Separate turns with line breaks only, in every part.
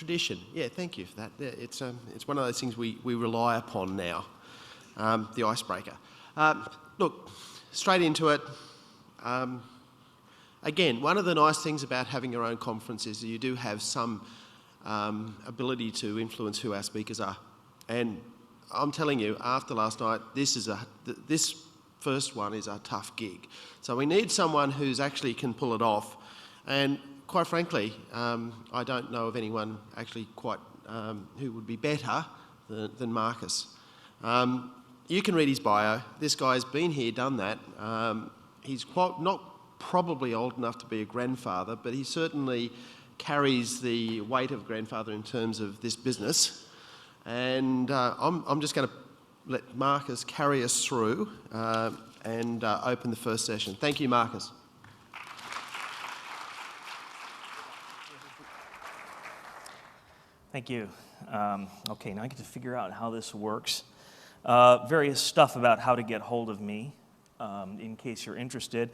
tradition. Yeah, thank you for that. Yeah, it's one of those things we rely upon now, the icebreaker. Look, straight into it. Again, one of the nice things about having your own conference is that you do have some ability to influence who our speakers are. And I'm telling you, after last night, this first one is a tough gig. So we need someone who's actually can pull it off. And quite frankly, I don't know of anyone actually quite who would be better than Marcus. You can read his bio. This guy's been here, done that. He's not probably old enough to be a grandfather, but he certainly carries the weight of grandfather in terms of this business. And I'm just going to let Marcus carry us through and open the first session. Thank you, Marcus.
Thank you. Okay, now I get to figure out how this works. Various stuff about how to get hold of me, in case you're interested.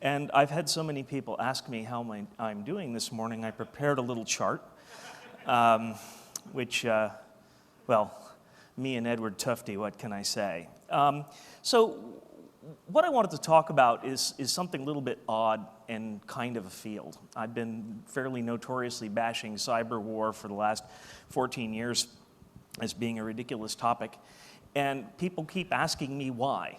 And I've had so many people ask me how I'm doing this morning, I prepared a little chart, which, well, me and Edward Tufte, what can I say? So what I wanted to talk about is something a little bit odd and kind of a field. I've been fairly notoriously bashing cyber war for the last 14 years as being a ridiculous topic. And people keep asking me why.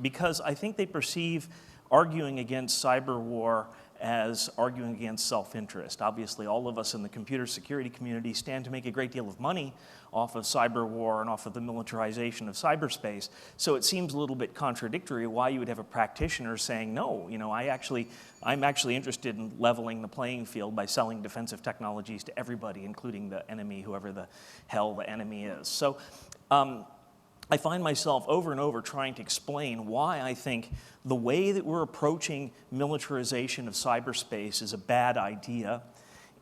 Because I think they perceive arguing against cyber war as arguing against self-interest. Obviously, all of us in the computer security community stand to make a great deal of money off of cyber war and off of the militarization of cyberspace. So it seems a little bit contradictory why you would have a practitioner saying, no, I'm actually interested in leveling the playing field by selling defensive technologies to everybody, including the enemy, whoever the hell the enemy is. So I find myself over and over trying to explain why I think the way that we're approaching militarization of cyberspace is a bad idea,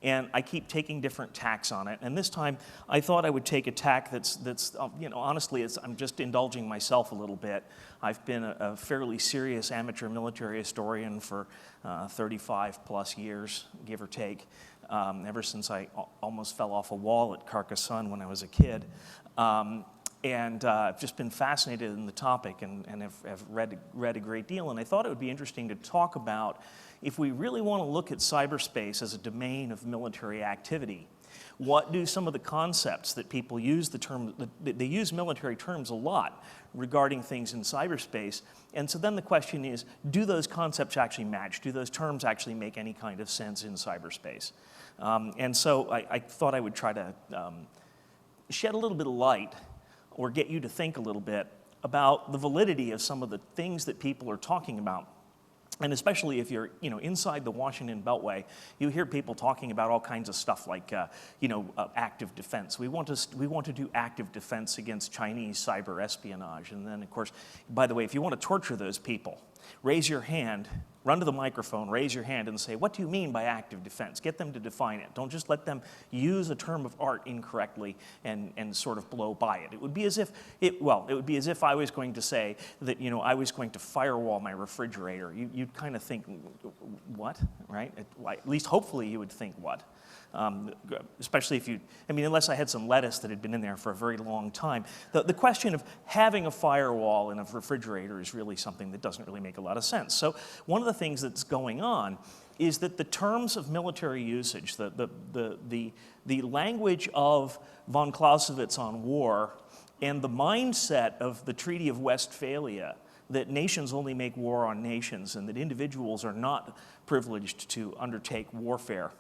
and I keep taking different tacks on it. And this time, I thought I would take a tack that's honestly, I'm just indulging myself a little bit. I've been a fairly serious amateur military historian for 35 plus years, give or take, ever since I almost fell off a wall at Carcassonne when I was a kid. And I've just been fascinated in the topic and have read a great deal. And I thought it would be interesting to talk about if we really want to look at cyberspace as a domain of military activity, what do some of the concepts that people use they use military terms a lot regarding things in cyberspace. And so then the question is, do those concepts actually match? Do those terms actually make any kind of sense in cyberspace? And so I thought I would try to shed a little bit of light or get you to think a little bit about the validity of some of the things that people are talking about. And especially if you're, inside the Washington Beltway, you hear people talking about all kinds of stuff like, active defense. We want to do active defense against Chinese cyber espionage. And then, of course, by the way, if you want to torture those people, raise your hand, run to the microphone, raise your hand, and say, what do you mean by active defense? Get them to define it. Don't just let them use a term of art incorrectly and sort of blow by it. It would be as if I was going to say that, I was going to firewall my refrigerator. You'd kind of think, what, right? At least hopefully you would think what. Especially if unless I had some lettuce that had been in there for a very long time. The question of having a firewall in a refrigerator is really something that doesn't really make a lot of sense. So one of the things that's going on is that the terms of military usage, the language of von Clausewitz on war, and the mindset of the Treaty of Westphalia, that nations only make war on nations and that individuals are not privileged to undertake warfare.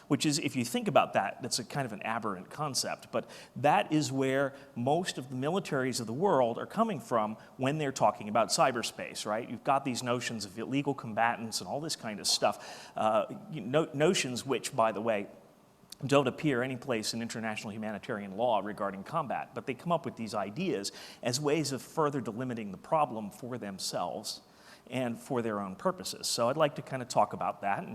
Which is, if you think about that, that's a kind of an aberrant concept. But that is where most of the militaries of the world are coming from when they're talking about cyberspace, right? You've got these notions of illegal combatants and all this kind of stuff. Notions which, by the way, don't appear any place in international humanitarian law regarding combat. But they come up with these ideas as ways of further delimiting the problem for themselves and for their own purposes. So I'd like to kind of talk about that.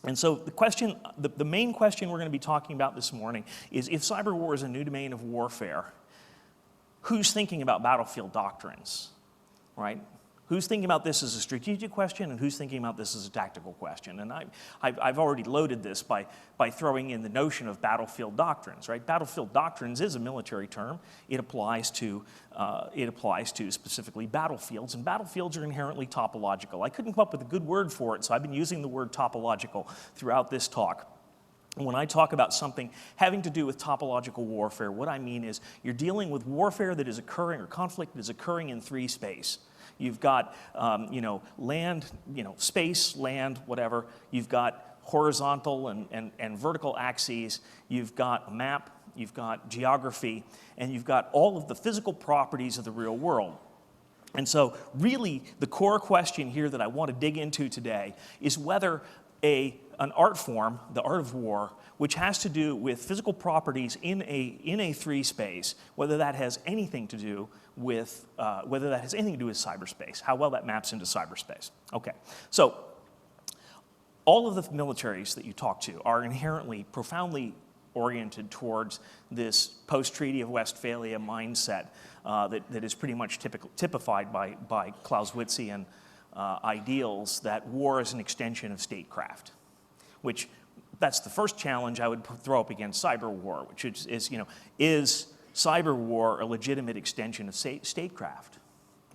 And so the main question we're going to be talking about this morning is, if cyber war is a new domain of warfare, who's thinking about battlefield doctrines, right? Who's thinking about this as a strategic question, and who's thinking about this as a tactical question? And I've already loaded this by throwing in the notion of battlefield doctrines, right? Battlefield doctrines is a military term. It applies to specifically battlefields, and battlefields are inherently topological. I couldn't come up with a good word for it, so I've been using the word topological throughout this talk. When I talk about something having to do with topological warfare, what I mean is you're dealing with warfare that is occurring, or conflict that is occurring in three space. You've got, land, space, land, whatever. You've got horizontal and vertical axes. You've got a map. You've got geography. And you've got all of the physical properties of the real world. And so really the core question here that I want to dig into today is whether an art form, the art of war, which has to do with physical properties in a three space, whether that has anything to do with cyberspace, how well that maps into cyberspace. Okay, so all of the militaries that you talk to are inherently profoundly oriented towards this post-Treaty of Westphalia mindset that is pretty much typified by Clausewitzian ideals that war is an extension of statecraft, which that's the first challenge I would throw up against cyber war, which is cyber war a legitimate extension of statecraft,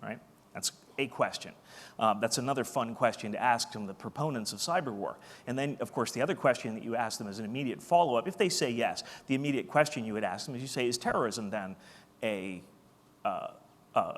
right? That's a question. That's another fun question to ask from the proponents of cyber war. And then, of course, the other question that you ask them as an immediate follow-up, if they say yes, the immediate question you would ask them is, you say, is terrorism then an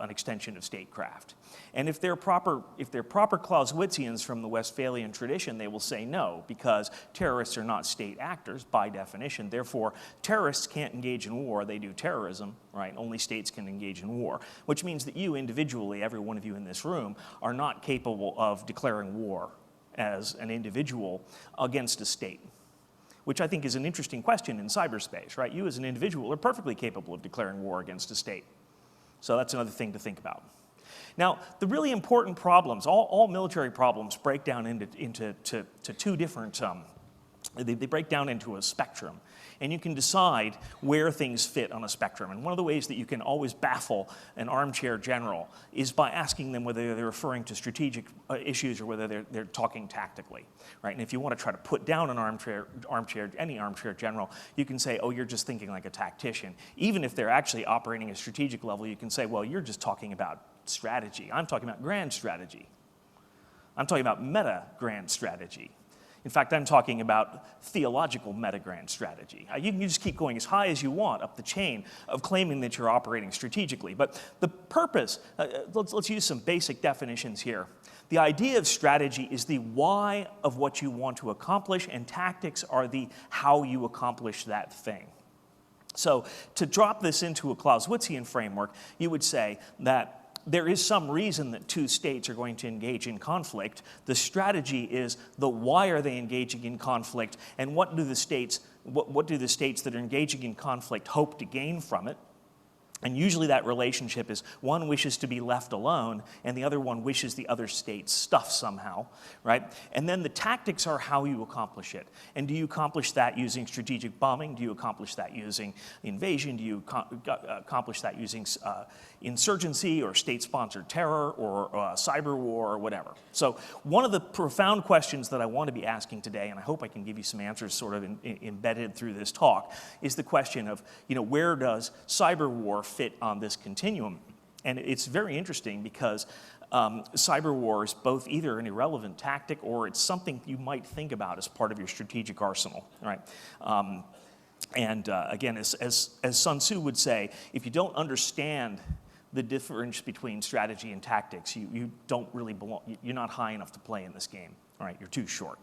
extension of statecraft? And if they're proper Clausewitzians from the Westphalian tradition, they will say no, because terrorists are not state actors by definition. Therefore, terrorists can't engage in war. They do terrorism, right? Only states can engage in war, which means that you individually, every one of you in this room, are not capable of declaring war as an individual against a state, which I think is an interesting question in cyberspace, right? You as an individual are perfectly capable of declaring war against a state. So that's another thing to think about. Now, the really important problems, all military problems break down into two different, they break down into a spectrum. And you can decide where things fit on a spectrum. And one of the ways that you can always baffle an armchair general is by asking them whether they're referring to strategic issues or whether they're talking tactically, right? And if you want to try to put down an any armchair general, you can say, oh, you're just thinking like a tactician. Even if they're actually operating at a strategic level, you can say, well, you're just talking about strategy. I'm talking about grand strategy. I'm talking about meta grand strategy. In fact, I'm talking about theological meta-grand strategy. You can just keep going as high as you want up the chain of claiming that you're operating strategically. But the purpose, let's use some basic definitions here. The idea of strategy is the why of what you want to accomplish, and tactics are the how you accomplish that thing. So to drop this into a Clausewitzian framework, you would say that there is some reason that two states are going to engage in conflict. The strategy is the why are they engaging in conflict, and what do the states that are engaging in conflict hope to gain from it? And usually that relationship is one wishes to be left alone and the other one wishes the other state's stuff somehow, right? And then the tactics are how you accomplish it. And do you accomplish that using strategic bombing? Do you accomplish that using invasion? Do you accomplish that using insurgency or state-sponsored terror or cyber war or whatever? So one of the profound questions that I want to be asking today, and I hope I can give you some answers sort of embedded through this talk, is the question of, where does cyber war fit on this continuum? And it's very interesting because cyber war is both either an irrelevant tactic or it's something you might think about as part of your strategic arsenal, right? Again, as Sun Tzu would say, if you don't understand the difference between strategy and tactics, you don't really belong, you're not high enough to play in this game, all right? You're too short.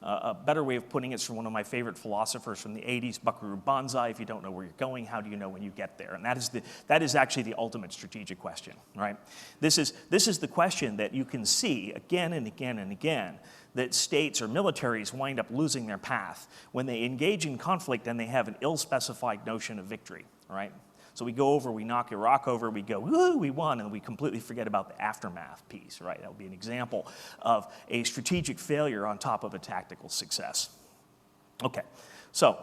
A better way of putting it is from one of my favorite philosophers from the 80s, Buckaroo Banzai: if you don't know where you're going, how do you know when you get there? And that is actually the ultimate strategic question, right? This is the question that you can see again and again and again, that states or militaries wind up losing their path when they engage in conflict and they have an ill-specified notion of victory, right? So we go over, we knock Iraq over, we go, woo, we won, and we completely forget about the aftermath piece, right? That would be an example of a strategic failure on top of a tactical success. Okay, so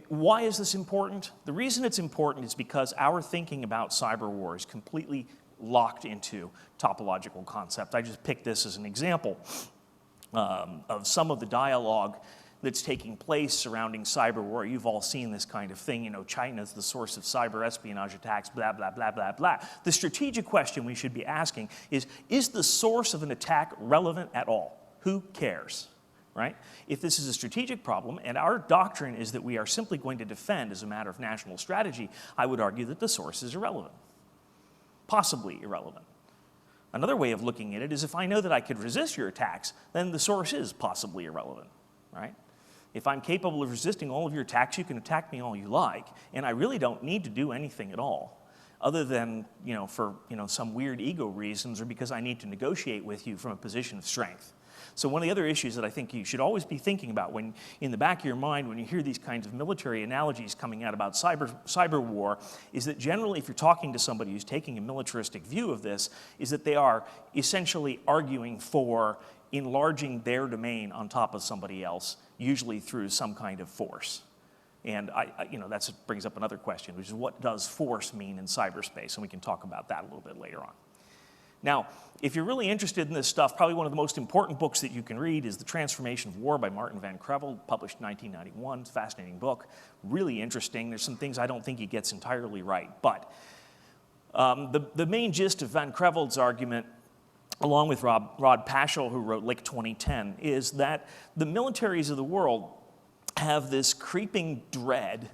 why is this important? The reason it's important is because our thinking about cyber war is completely locked into topological concept. I just picked this as an example of some of the dialogue that's taking place surrounding cyber war. You've all seen this kind of thing. You know, China's the source of cyber espionage attacks, blah, blah, blah, blah, blah. The strategic question we should be asking is the source of an attack relevant at all? Who cares, right? If this is a strategic problem, and our doctrine is that we are simply going to defend as a matter of national strategy, I would argue that the source is irrelevant, possibly irrelevant. Another way of looking at it is if I know that I could resist your attacks, then the source is possibly irrelevant, right? If I'm capable of resisting all of your attacks, you can attack me all you like, and I really don't need to do anything at all, other than, for, some weird ego reasons or because I need to negotiate with you from a position of strength. So one of the other issues that I think you should always be thinking about when, in the back of your mind, when you hear these kinds of military analogies coming out about cyber war, is that generally if you're talking to somebody who's taking a militaristic view of this, is that they are essentially arguing for enlarging their domain on top of somebody else, usually through some kind of force. And that brings up another question, which is what does force mean in cyberspace? And we can talk about that a little bit later on. Now, if you're really interested in this stuff, probably one of the most important books that you can read is The Transformation of War by Martin Van Creveld, published in 1991. It's a fascinating book, really interesting. There's some things I don't think he gets entirely right. But the main gist of Van Creveld's argument, along with Rod Paschal, who wrote Lick 2010, is that the militaries of the world have this creeping dread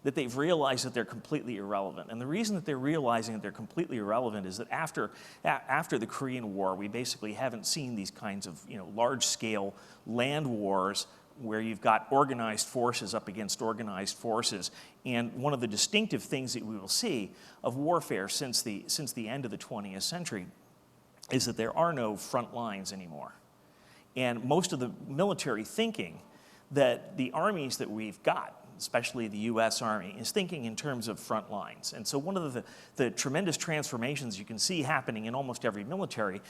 that they've realized that they're completely irrelevant. And the reason that they're realizing that they're completely irrelevant is that after the Korean War, we basically haven't seen these kinds of large-scale land wars where you've got organized forces up against organized forces. And one of the distinctive things that we will see of warfare since the end of the 20th century is that there are no front lines anymore. And most of the military thinking that the armies that we've got, especially the U.S. Army, is thinking in terms of front lines. And so one of the tremendous transformations you can see happening in almost every military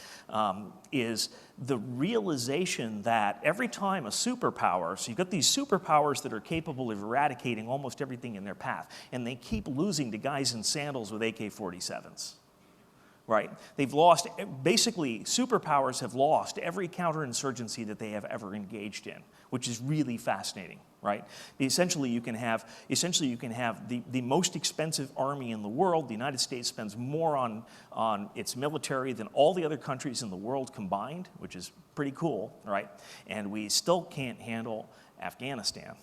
is the realization that every time a superpower, so you've got these superpowers that are capable of eradicating almost everything in their path, and they keep losing to guys in sandals with AK-47s. Right? They've lost, basically, superpowers have lost every counterinsurgency that they have ever engaged in, which is really fascinating, right? Essentially, you can have the most expensive army in the world. The United States spends more on its military than all the other countries in the world combined, which is pretty cool, right? And we still can't handle Afghanistan.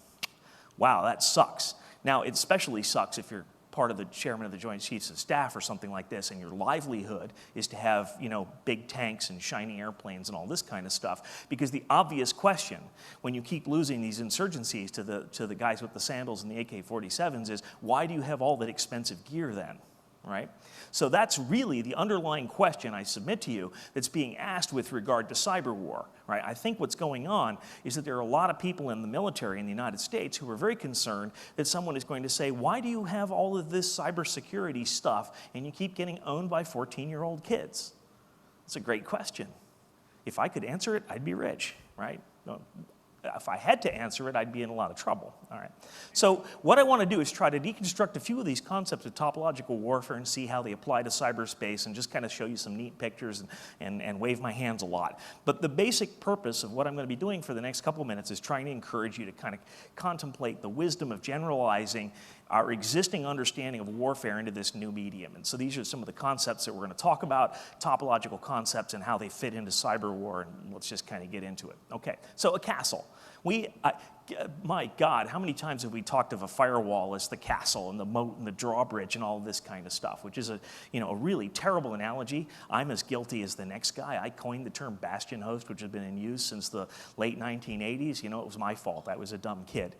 Wow, that sucks. Now, it especially sucks if you're part of the chairman of the Joint Chiefs of Staff or something like this, and your livelihood is to have, big tanks and shiny airplanes and all this kind of stuff. Because the obvious question, when you keep losing these insurgencies to the guys with the sandals and the AK-47s, is why do you have all that expensive gear then, right? So that's really the underlying question I submit to you that's being asked with regard to cyber war, right? I think what's going on is that there are a lot of people in the military in the United States who are very concerned that someone is going to say, why do you have all of this cybersecurity stuff and you keep getting owned by 14-year-old kids? It's a great question. If I could answer it, I'd be rich, right? If I had to answer it, I'd be in a lot of trouble. All right. So what I want to do is try to deconstruct a few of these concepts of topological warfare and see how they apply to cyberspace and just kind of show you some neat pictures and wave my hands a lot. But the basic purpose of what I'm going to be doing for the next couple of minutes is trying to encourage you to kind of contemplate the wisdom of generalizing our existing understanding of warfare into this new medium. And so these are some of the concepts that we're going to talk about, topological concepts and how they fit into cyber war, and let's just kind of get into it. Okay, so a castle. My God, how many times have we talked of a firewall as the castle and the moat and the drawbridge and all of this kind of stuff, which is a really terrible analogy. I'm as guilty as the next guy. I coined the term bastion host, which has been in use since the late 1980s. It was my fault. I was a dumb kid.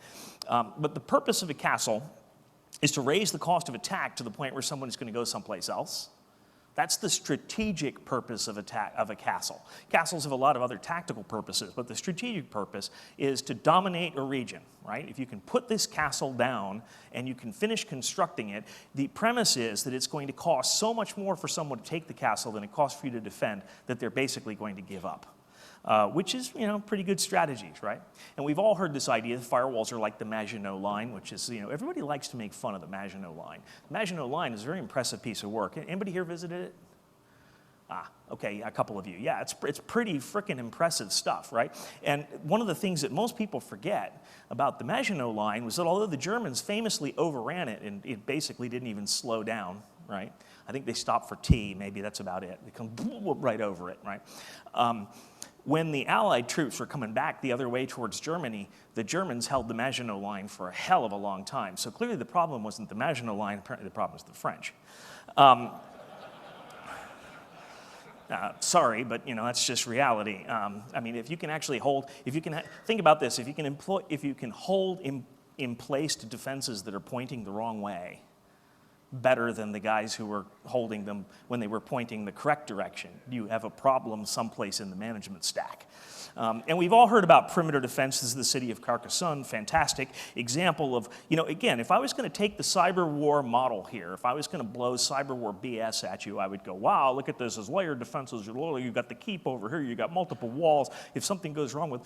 But the purpose of a castle is to raise the cost of attack to the point where someone is going to go someplace else. That's the strategic purpose of a castle. Castles have a lot of other tactical purposes, but the strategic purpose is to dominate a region, right? If you can put this castle down and you can finish constructing it, the premise is that it's going to cost so much more for someone to take the castle than it costs for you to defend that they're basically going to give up. Which is, pretty good strategies, right? And we've all heard this idea that firewalls are like the Maginot Line, which is, everybody likes to make fun of the Maginot Line. The Maginot Line is a very impressive piece of work. Anybody here visited it? Okay, a couple of you. Yeah, it's pretty frickin' impressive stuff, right? And one of the things that most people forget about the Maginot Line was that although the Germans famously overran it and it basically didn't even slow down, right? I think they stopped for tea, maybe that's about it. They come right over it, right? When the Allied troops were coming back the other way towards Germany, the Germans held the Maginot Line for a hell of a long time. So clearly the problem wasn't the Maginot Line, apparently the problem was the French. Sorry, but that's just reality. I mean, if you can actually hold, if you can think about this, if you can hold in place defenses that are pointing the wrong way, better than the guys who were holding them when they were pointing the correct direction, you have a problem someplace in the management stack. And we've all heard about perimeter defenses of the city of Carcassonne, fantastic example of, again, if I was going to take the cyber war model here, if I was going to blow cyber war BS at you, I would go, wow, look at this as layered defenses, you've got the keep over here, you've got multiple walls, if something goes wrong with,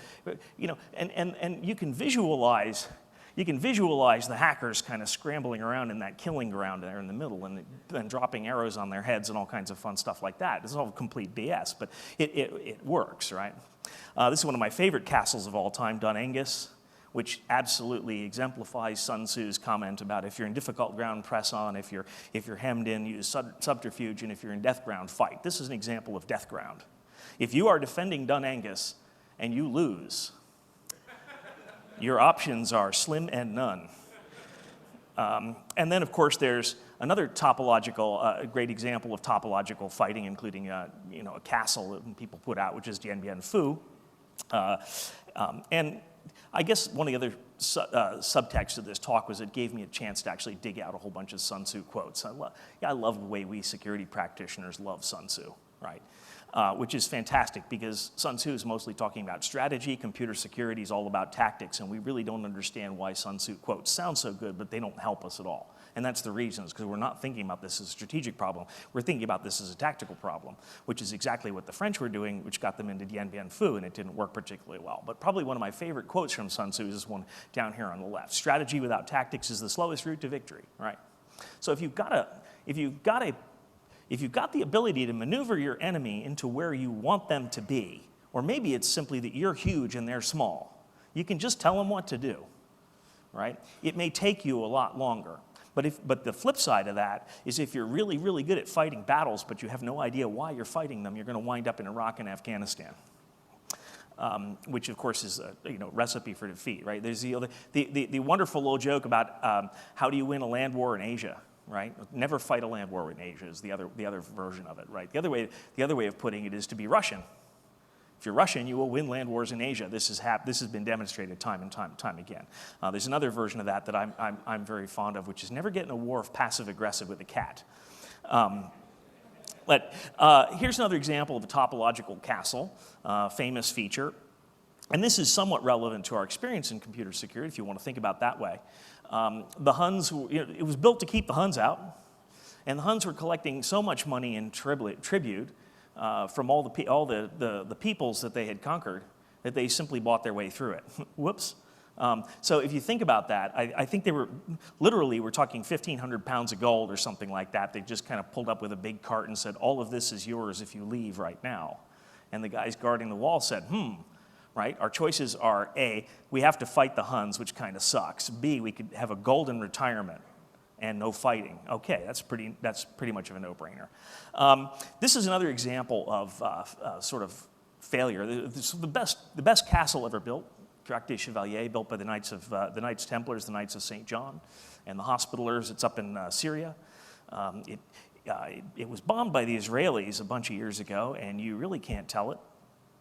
and you can visualize the hackers kind of scrambling around in that killing ground there in the middle and then dropping arrows on their heads and all kinds of fun stuff like that. This is all complete BS, but it works, right? This is one of my favorite castles of all time, Dun Aengus, which absolutely exemplifies Sun Tzu's comment about if you're in difficult ground, press on. If you're hemmed in, use subterfuge. And if you're in death ground, fight. This is an example of death ground. If you are defending Dun Aengus and you lose, your options are slim and none. And then, of course, there's another topological, great example of topological fighting, including a castle that people put out, which is Dien Bien Phu. And I guess one of the other subtext of this talk was it gave me a chance to actually dig out a whole bunch of Sun Tzu quotes. I love the way we security practitioners love Sun Tzu, right? Which is fantastic because Sun Tzu is mostly talking about strategy, computer security is all about tactics, and we really don't understand why Sun Tzu quotes sound so good, but they don't help us at all. And that's the reason, because we're not thinking about this as a strategic problem, we're thinking about this as a tactical problem, which is exactly what the French were doing, which got them into Dien Bien Phu, and it didn't work particularly well. But probably one of my favorite quotes from Sun Tzu is this one down here on the left. Strategy without tactics is the slowest route to victory, right? So if you've got the ability to maneuver your enemy into where you want them to be, or maybe it's simply that you're huge and they're small, you can just tell them what to do, right? It may take you a lot longer. But the flip side of that is if you're really, really good at fighting battles, but you have no idea why you're fighting them, you're going to wind up in Iraq and Afghanistan, which of course is a recipe for defeat, right? There's the wonderful little joke about how do you win a land war in Asia, right? Never fight a land war in Asia is the other version of it, right? The other way of putting it is to be Russian. If you're Russian, you will win land wars in Asia. This has been demonstrated time and time again. There's another version of that I'm very fond of, which is never get in a war of passive aggressive with a cat. But here's another example of a topological castle, famous feature. And this is somewhat relevant to our experience in computer security, if you want to think about it that way. The Huns, it was built to keep the Huns out. And the Huns were collecting so much money in tribute from all the peoples that they had conquered that they simply bought their way through it. Whoops. So if you think about that, I think they were talking 1,500 pounds of gold or something like that. They just kind of pulled up with a big cart and said, all of this is yours if you leave right now. And the guys guarding the wall said, right? Our choices are A, we have to fight the Huns, which kind of sucks. B, we could have a golden retirement and no fighting. Okay, that's pretty much of a no-brainer. This is another example of sort of failure. The best castle ever built, Drac des Chevaliers, built by the Knights Templars, the Knights of St. John, and the Hospitallers. It's up in Syria. It was bombed by the Israelis a bunch of years ago, and you really can't tell it.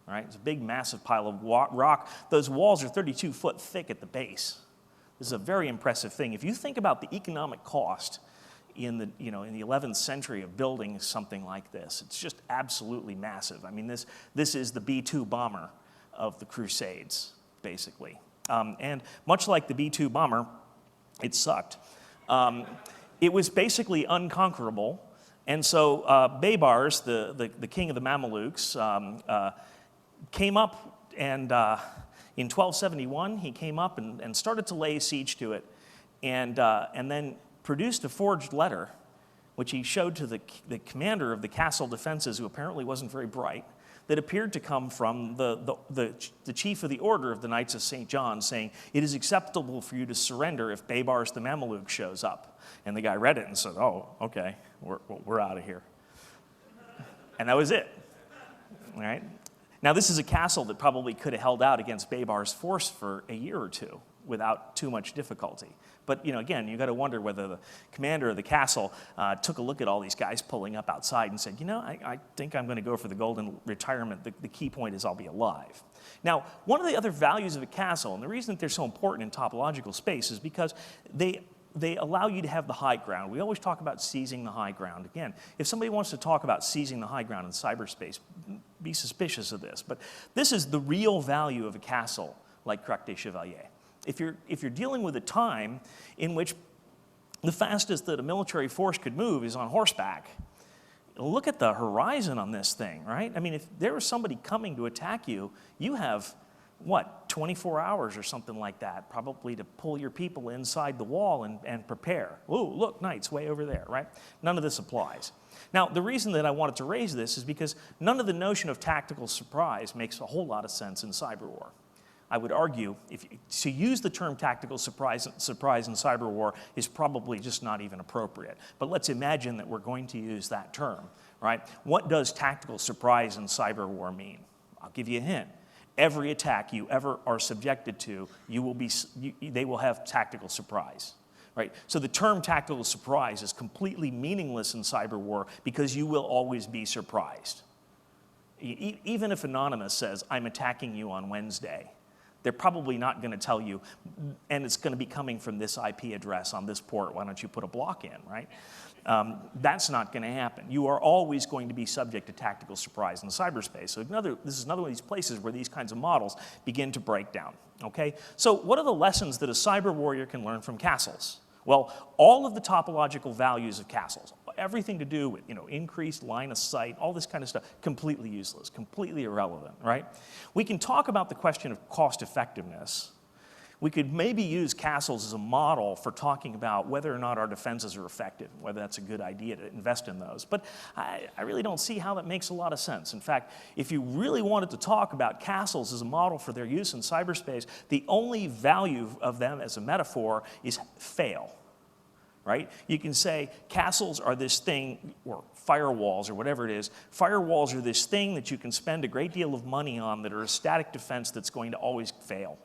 Right? It's a big, massive pile of rock. Those walls are 32 foot thick at the base. This is a very impressive thing. If you think about the economic cost in the 11th century of building something like this, it's just absolutely massive. I mean, this is the B-2 bomber of the Crusades, basically. And much like the B-2 bomber, it sucked. It was basically unconquerable. And so Baybars, the king of the Mamelukes, came up and in 1271, he came up and started to lay siege to it and then produced a forged letter which he showed to the commander of the castle defenses, who apparently wasn't very bright, that appeared to come from the chief of the order of the Knights of St. John, saying, "It is acceptable for you to surrender if Baybars the Mameluke shows up." And the guy read it and said, "Oh, okay, we're out of here." And that was it, all right? Now, this is a castle that probably could have held out against Baybar's force for a year or two without too much difficulty. But, again, you got to wonder whether the commander of the castle took a look at all these guys pulling up outside and said, I think I'm going to go for the golden retirement. The key point is I'll be alive. Now, one of the other values of a castle, and the reason that they're so important in topological space, is because they allow you to have the high ground. We always talk about seizing the high ground. Again, if somebody wants to talk about seizing the high ground in cyberspace, be suspicious of this. But this is the real value of a castle like Crac des Chevaliers. If you're dealing with a time in which the fastest that a military force could move is on horseback, look at the horizon on this thing, right? I mean, if there was somebody coming to attack you, you have, 24 hours or something like that, probably to pull your people inside the wall and prepare. Ooh, look, knights way over there, right? None of this applies. Now, the reason that I wanted to raise this is because none of the notion of tactical surprise makes a whole lot of sense in cyber war. I would argue to use the term tactical surprise in cyber war is probably just not even appropriate. But let's imagine that we're going to use that term, right? What does tactical surprise in cyber war mean? I'll give you a hint. Every attack you ever are subjected to, they will have tactical surprise, right? So the term tactical surprise is completely meaningless in cyber war because you will always be surprised. Even if Anonymous says, "I'm attacking you on Wednesday," they're probably not going to tell you, and it's going to be coming from this IP address on this port, why don't you put a block in, right? That's not going to happen. You are always going to be subject to tactical surprise in cyberspace. So this is another one of these places where these kinds of models begin to break down, okay? So what are the lessons that a cyber warrior can learn from castles? Well, all of the topological values of castles, everything to do with increased line of sight, all this kind of stuff, completely useless, completely irrelevant, right? We can talk about the question of cost effectiveness. We could maybe use castles as a model for talking about whether or not our defenses are effective, whether that's a good idea to invest in those. But I really don't see how that makes a lot of sense. In fact, if you really wanted to talk about castles as a model for their use in cyberspace, the only value of them as a metaphor is fail. Right? You can say castles are this thing, or firewalls, or whatever it is. Firewalls are this thing that you can spend a great deal of money on that are a static defense that's going to always fail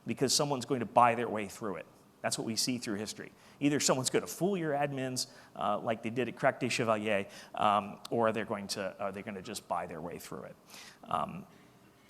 because someone's going to buy their way through it. That's what we see through history. Either someone's going to fool your admins like they did at Crac des Chevaliers, or they're going to just buy their way through it.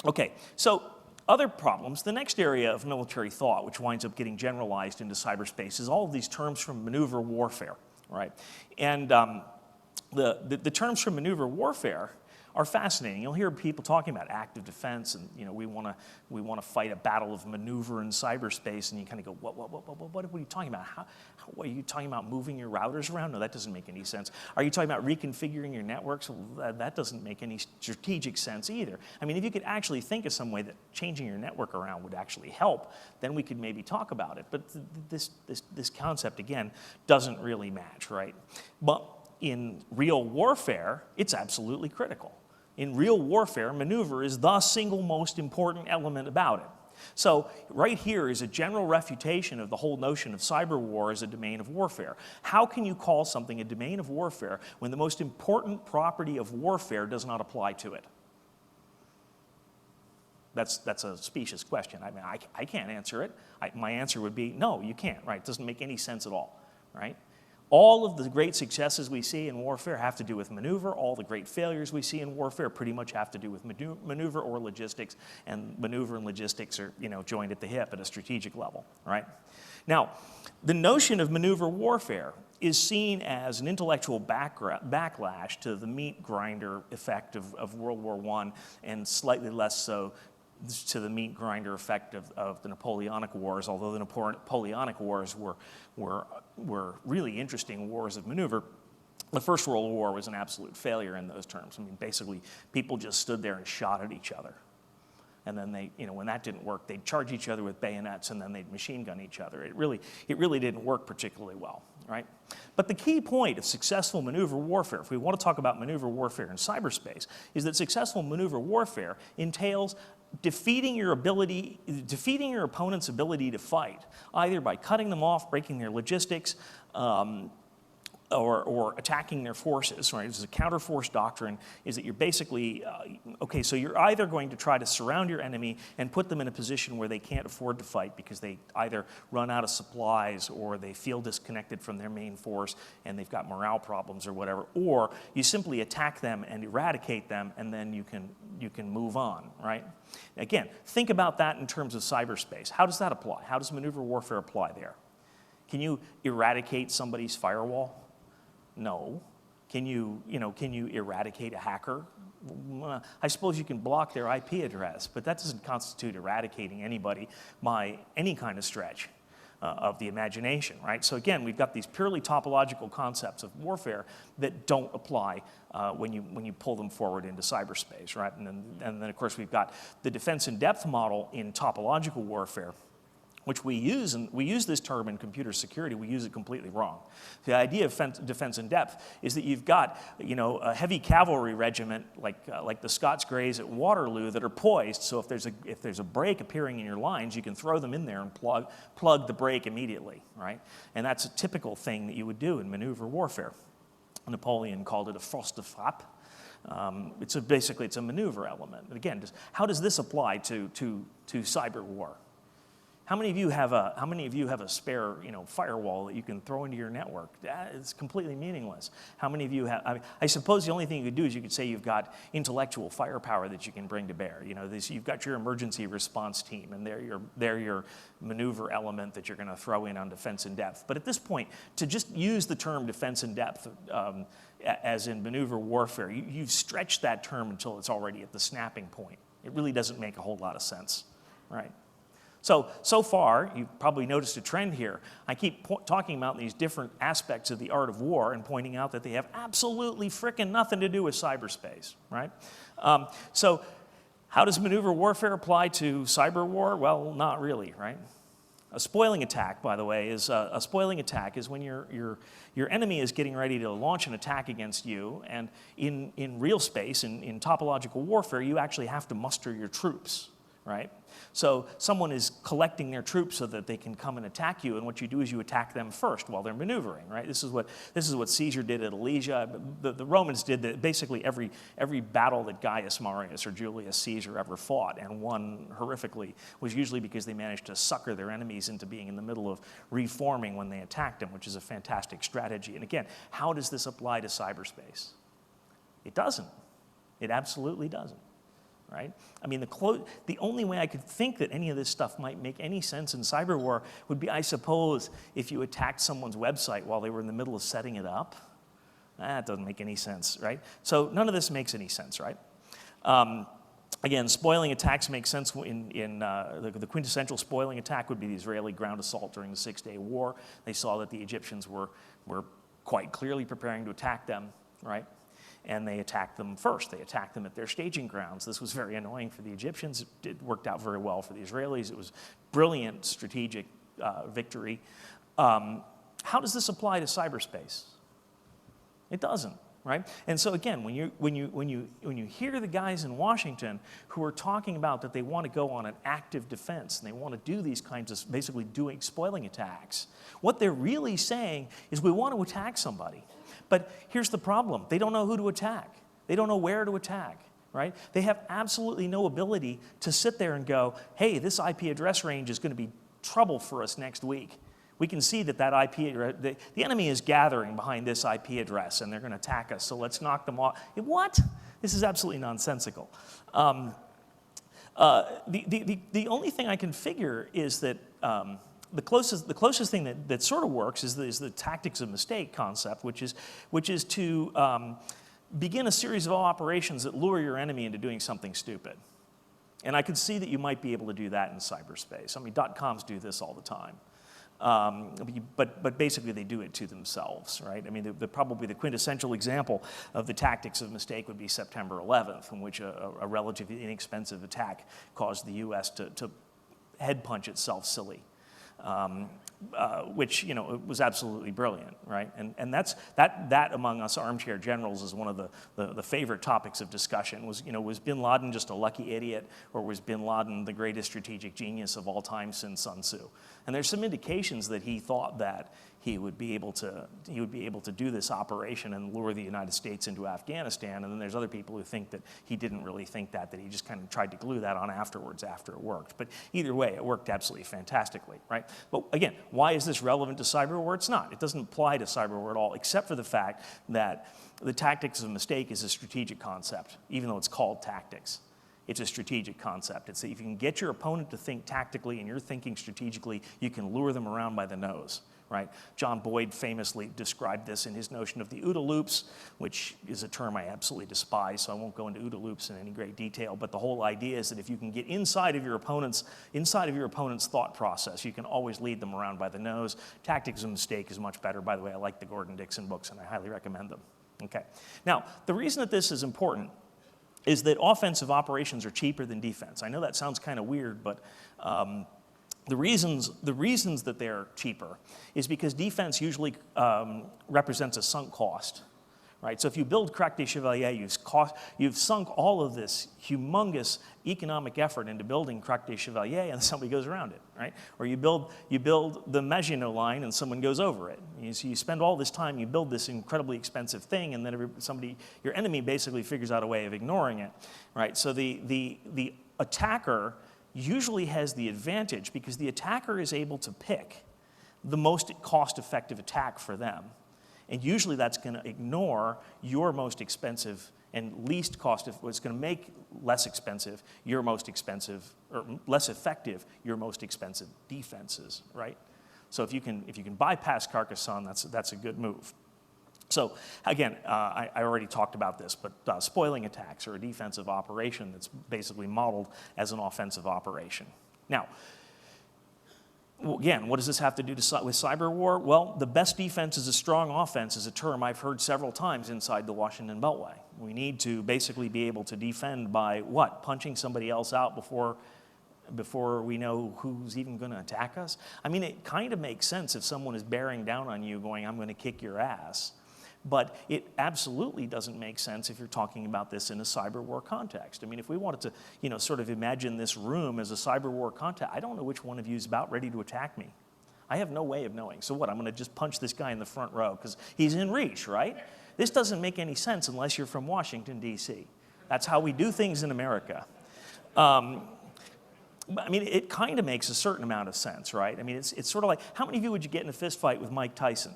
Okay, so other problems, the next area of military thought, which winds up getting generalized into cyberspace, is all of these terms from maneuver warfare, right? And the terms from maneuver warfare are fascinating. You'll hear people talking about active defense, and we want to fight a battle of maneuver in cyberspace, and you kind of go, what are you talking about? What are you talking about? Moving your routers around? No, that doesn't make any sense. Are you talking about reconfiguring your networks? Well, that doesn't make any strategic sense either. I mean, if you could actually think of some way that changing your network around would actually help, then we could maybe talk about it. But this concept again doesn't really match, right? But in real warfare, it's absolutely critical. In real warfare, maneuver is the single most important element about it. So right here is a general refutation of the whole notion of cyber war as a domain of warfare. How can you call something a domain of warfare when the most important property of warfare does not apply to it? That's a specious question. I mean, I can't answer it. My answer would be, no, you can't, right? It doesn't make any sense at all, right? All of the great successes we see in warfare have to do with maneuver. All the great failures we see in warfare pretty much have to do with maneuver or logistics, and maneuver and logistics are joined at the hip at a strategic level, right? Now, the notion of maneuver warfare is seen as an intellectual backlash to the meat grinder effect of World War I, and slightly less so to the meat grinder effect of the Napoleonic Wars, although the Napoleonic Wars were really interesting wars of maneuver. The First World War was an absolute failure in those terms. I mean, basically, people just stood there and shot at each other. And then they, when that didn't work, they'd charge each other with bayonets, and then they'd machine gun each other. It really didn't work particularly well. right? But the key point of successful maneuver warfare, if we want to talk about maneuver warfare in cyberspace, is that successful maneuver warfare entails defeating your opponent's ability to fight, either by cutting them off, breaking their logistics, or attacking their forces, right? This is a counterforce doctrine, is that you're basically, okay, so you're either going to try to surround your enemy and put them in a position where they can't afford to fight because they either run out of supplies or they feel disconnected from their main force and they've got morale problems or whatever, or you simply attack them and eradicate them and then you can move on, right? Again, think about that in terms of cyberspace. How does that apply? How does maneuver warfare apply there? Can you eradicate somebody's firewall? No. Can you eradicate a hacker? I suppose you can block their IP address, but that doesn't constitute eradicating anybody by any kind of stretch of the imagination, right? So again, we've got these purely topological concepts of warfare that don't apply when you pull them forward into cyberspace, right? And then of course we've got the defense in depth model in topological warfare, which we use, and we use this term in computer security, we use it completely wrong. The idea of defense in depth is that you've got, a heavy cavalry regiment like the Scots Greys at Waterloo that are poised, so if there's a break appearing in your lines, you can throw them in there and plug the break immediately, right? And that's a typical thing that you would do in maneuver warfare. Napoleon called it a force de frappe. Basically, it's a maneuver element. And again, how does this apply to cyber war? How many of you have a spare, firewall that you can throw into your network? It's completely meaningless. How many of you have? I suppose the only thing you could do is you could say you've got intellectual firepower that you can bring to bear. You've got your emergency response team, and they're your maneuver element that you're going to throw in on defense in depth. But at this point, to just use the term defense in depth, as in maneuver warfare, you've stretched that term until it's already at the snapping point. It really doesn't make a whole lot of sense, right? So far, you've probably noticed a trend here. I keep talking about these different aspects of the art of war and pointing out that they have absolutely frickin' nothing to do with cyberspace, right? So how does maneuver warfare apply to cyber war? Well, not really, right? A spoiling attack, by the way, is when your enemy is getting ready to launch an attack against you, and in real space, in topological warfare, you actually have to muster your troops, right? So someone is collecting their troops so that they can come and attack you, and what you do is you attack them first while they're maneuvering, right? This is what Caesar did at Alesia. The Romans did that. Basically every battle that Gaius Marius or Julius Caesar ever fought and won horrifically was usually because they managed to sucker their enemies into being in the middle of reforming when they attacked them, which is a fantastic strategy. And again, how does this apply to cyberspace? It doesn't. It absolutely doesn't. Right? I mean, the only way I could think that any of this stuff might make any sense in cyber war would be, I suppose, if you attacked someone's website while they were in the middle of setting it up. That doesn't make any sense, right? So none of this makes any sense, right? Again, spoiling attacks make sense the quintessential spoiling attack would be the Israeli ground assault during the Six-Day War. They saw that the Egyptians were quite clearly preparing to attack them, right? And they attacked them first. They attacked them at their staging grounds. This was very annoying for the Egyptians. It worked out very well for the Israelis. It was brilliant strategic victory. How does this apply to cyberspace? It doesn't, right? And so again, when you hear the guys in Washington who are talking about that they want to go on an active defense and they want to do these kinds of basically doing spoiling attacks, what they're really saying is we want to attack somebody. But here's the problem. They don't know who to attack. They don't know where to attack, right? They have absolutely no ability to sit there and go, hey, this IP address range is going to be trouble for us next week. We can see that IP, the enemy is gathering behind this IP address and they're going to attack us, so let's knock them off. What? This is absolutely nonsensical. The only thing I can figure is that the closest thing that sort of works is the tactics of mistake concept, which is to begin a series of operations that lure your enemy into doing something stupid. And I could see that you might be able to do that in cyberspace. I mean, .coms do this all the time. But basically they do it to themselves, right? I mean, probably the quintessential example of the tactics of mistake would be September 11th, in which a relatively inexpensive attack caused the U.S. to head punch itself silly. which was absolutely brilliant, right? And that among us armchair generals is one of the favorite topics of discussion. Was Bin Laden just a lucky idiot, or was Bin Laden the greatest strategic genius of all time since Sun Tzu? And there's some indications that he thought that he would be able to do this operation and lure the United States into Afghanistan. And then there's other people who think that he didn't really think that he just kind of tried to glue that on afterwards after it worked. But either way, it worked absolutely fantastically, right? But again, why is this relevant to cyber war? It's not. It doesn't apply to cyber war at all, except for the fact that the tactics of mistake is a strategic concept, even though it's called tactics. It's a strategic concept. It's that if you can get your opponent to think tactically and you're thinking strategically, you can lure them around by the nose. Right? John Boyd famously described this in his notion of the OODA loops, which is a term I absolutely despise, so I won't go into OODA loops in any great detail. But the whole idea is that if you can get inside of your opponent's thought process, you can always lead them around by the nose. Tactics of Mistake is much better. By the way, I like the Gordon Dixon books, and I highly recommend them. Okay. Now, the reason that this is important is that offensive operations are cheaper than defense. I know that sounds kind of weird, but the reasons that they're cheaper is because defense usually represents a sunk cost, right? So if you build Crac des Chevaliers, you've sunk all of this humongous economic effort into building Crac des Chevaliers, and somebody goes around it, right? Or you build the Maginot Line, and someone goes over it. So you spend all this time, you build this incredibly expensive thing, and then your enemy basically figures out a way of ignoring it, right? So the attacker usually has the advantage because the attacker is able to pick the most cost-effective attack for them. And usually that's going to ignore your most expensive and least it's going to make less expensive your most expensive, or less effective your most expensive defenses, right? So if you can bypass Carcassonne, that's a good move. So again, I already talked about this, but spoiling attacks are a defensive operation that's basically modeled as an offensive operation. Now, again, what does this have to do with cyber war? Well, the best defense is a strong offense is a term I've heard several times inside the Washington Beltway. We need to basically be able to defend by what? Punching somebody else out before we know who's even going to attack us? I mean, it kind of makes sense if someone is bearing down on you going, I'm going to kick your ass. But it absolutely doesn't make sense if you're talking about this in a cyber war context. I mean, if we wanted to, sort of imagine this room as a cyber war context, I don't know which one of you is about ready to attack me. I have no way of knowing. So what, I'm going to just punch this guy in the front row because he's in reach, right? This doesn't make any sense unless you're from Washington, D.C. That's how we do things in America. I mean, it kind of makes a certain amount of sense, right? I mean, it's sort of like, how many of you would you get in a fist fight with Mike Tyson,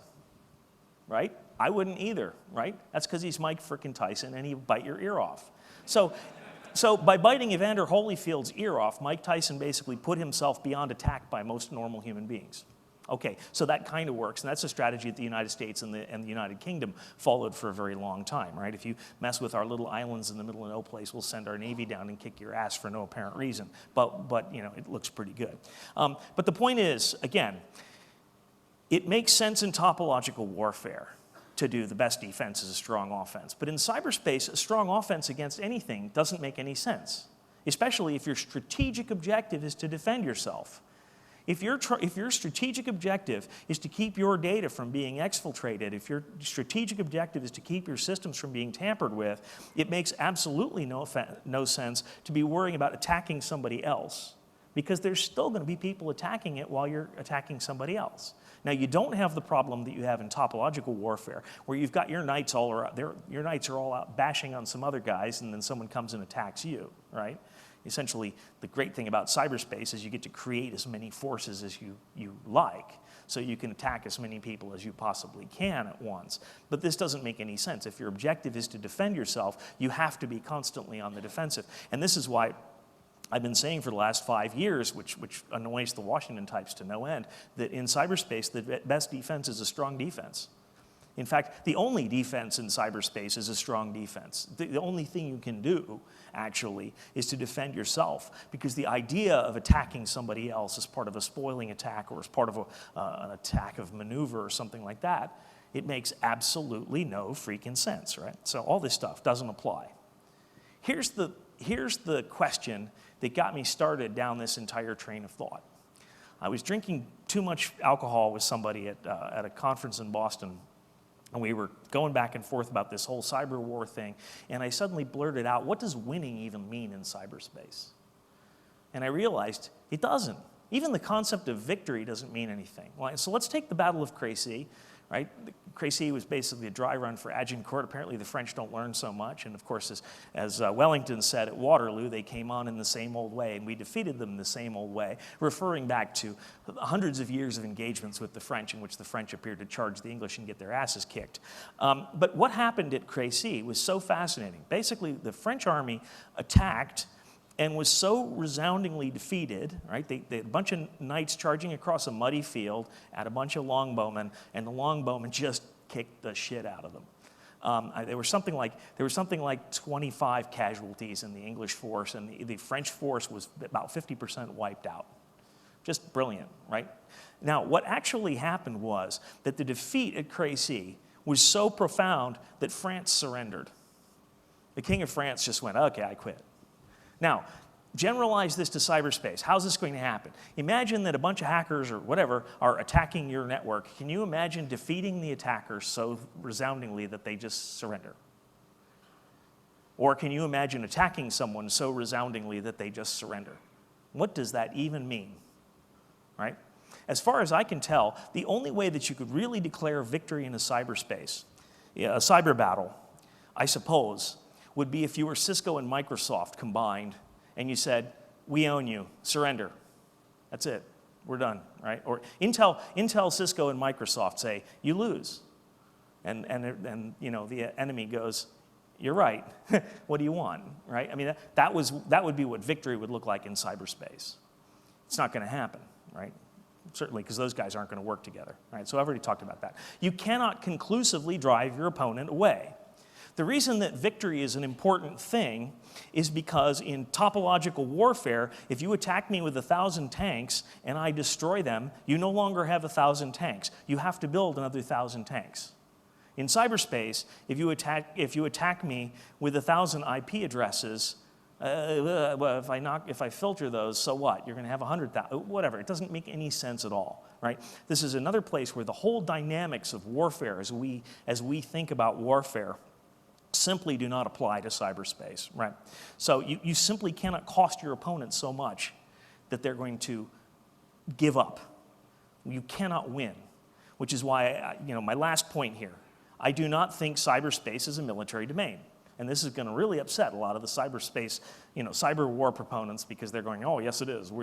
right? I wouldn't either, right? That's because he's Mike frickin' Tyson and he'd bite your ear off. So by biting Evander Holyfield's ear off, Mike Tyson basically put himself beyond attack by most normal human beings. Okay, so that kind of works, and that's a strategy that the United States and the United Kingdom followed for a very long time, right? If you mess with our little islands in the middle of no place, we'll send our Navy down and kick your ass for no apparent reason. But it looks pretty good. But the point is, again, it makes sense in topological warfare to do the best defense is a strong offense. But in cyberspace, a strong offense against anything doesn't make any sense, especially if your strategic objective is to defend yourself. If your strategic objective is to keep your data from being exfiltrated, if your strategic objective is to keep your systems from being tampered with, it makes absolutely no sense to be worrying about attacking somebody else, because there's still going to be people attacking it while you're attacking somebody else. Now, you don't have the problem that you have in topological warfare, where you've got your knights all around, your knights are all out bashing on some other guys, and then someone comes and attacks you, right? Essentially, the great thing about cyberspace is you get to create as many forces as you like, so you can attack as many people as you possibly can at once. But this doesn't make any sense. If your objective is to defend yourself, you have to be constantly on the defensive. And this is why I've been saying for the last 5 years, which annoys the Washington types to no end, that in cyberspace, the best defense is a strong defense. In fact, the only defense in cyberspace is a strong defense. The only thing you can do, actually, is to defend yourself, because the idea of attacking somebody else as part of a spoiling attack or as part of an attack of maneuver or something like that, it makes absolutely no freaking sense, right? So all this stuff doesn't apply. Here's the question that got me started down this entire train of thought. I was drinking too much alcohol with somebody at a conference in Boston, and we were going back and forth about this whole cyber war thing, and I suddenly blurted out, what does winning even mean in cyberspace? And I realized it doesn't. Even the concept of victory doesn't mean anything. So let's take the Battle of Crécy, right? Crécy was basically a dry run for Agincourt. Apparently the French don't learn so much. And of course, as Wellington said at Waterloo, they came on in the same old way, and we defeated them in the same old way, referring back to hundreds of years of engagements with the French in which the French appeared to charge the English and get their asses kicked. But what happened at Crécy was so fascinating. Basically, the French army attacked and was so resoundingly defeated, right? They had a bunch of knights charging across a muddy field at a bunch of longbowmen, and the longbowmen just kicked the shit out of them. There were something like 25 casualties in the English force, and the French force was about 50% wiped out. Just brilliant, right? Now, what actually happened was that the defeat at Crécy was so profound that France surrendered. The King of France just went, okay, I quit. Now, generalize this to cyberspace. How's this going to happen? Imagine that a bunch of hackers or whatever are attacking your network. Can you imagine defeating the attackers so resoundingly that they just surrender? Or can you imagine attacking someone so resoundingly that they just surrender? What does that even mean? Right? As far as I can tell, the only way that you could really declare victory in a cyberspace, a cyber battle, I suppose, would be if you were Cisco and Microsoft combined and you said, we own you, surrender. That's it, we're done, right? Or Intel, Cisco, and Microsoft say, you lose. And you know, the enemy goes, you're right, what do you want, right? I mean, that would be what victory would look like in cyberspace. It's not gonna happen, right? Certainly, because those guys aren't gonna work together, right? So I've already talked about that. You cannot conclusively drive your opponent away. The reason that victory is an important thing is because in topological warfare, if you attack me with 1,000 tanks and I destroy them, you no longer have 1,000 tanks. You have to build another 1,000 tanks. In cyberspace, if you attack me with 1,000 IP addresses, well, if I filter those, so what? You're going to have 100,000, whatever. It doesn't make any sense at all, right? This is another place where the whole dynamics of warfare, as we think about warfare, simply do not apply to cyberspace, right? So you simply cannot cost your opponent so much that they're going to give up. You cannot win, which is why, my last point here, I do not think cyberspace is a military domain. And this is going to really upset a lot of the cyberspace, cyber war proponents, because they're going, oh, yes, it is.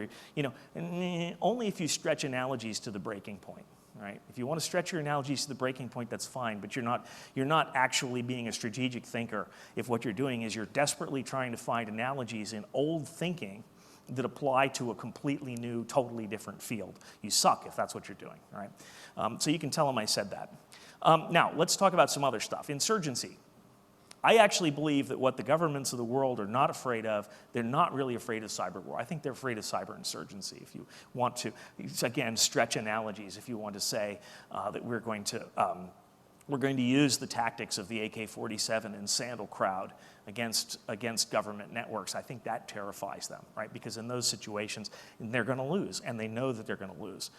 Only if you stretch analogies to the breaking point. Right? If you want to stretch your analogies to the breaking point, that's fine, but you're not actually being a strategic thinker if what you're doing is you're desperately trying to find analogies in old thinking that apply to a completely new, totally different field. You suck if that's what you're doing, right? So you can tell them I said that. Now, let's talk about some other stuff. Insurgency. I actually believe that what the governments of the world are not afraid of, they're not really afraid of cyber war. I think they're afraid of cyber insurgency. If you want to, again, stretch analogies, if you want to say that we're going to use the tactics of the AK-47 and Sandal crowd against government networks, I think that terrifies them, right? Because in those situations, they're going to lose, and they know that they're going to lose.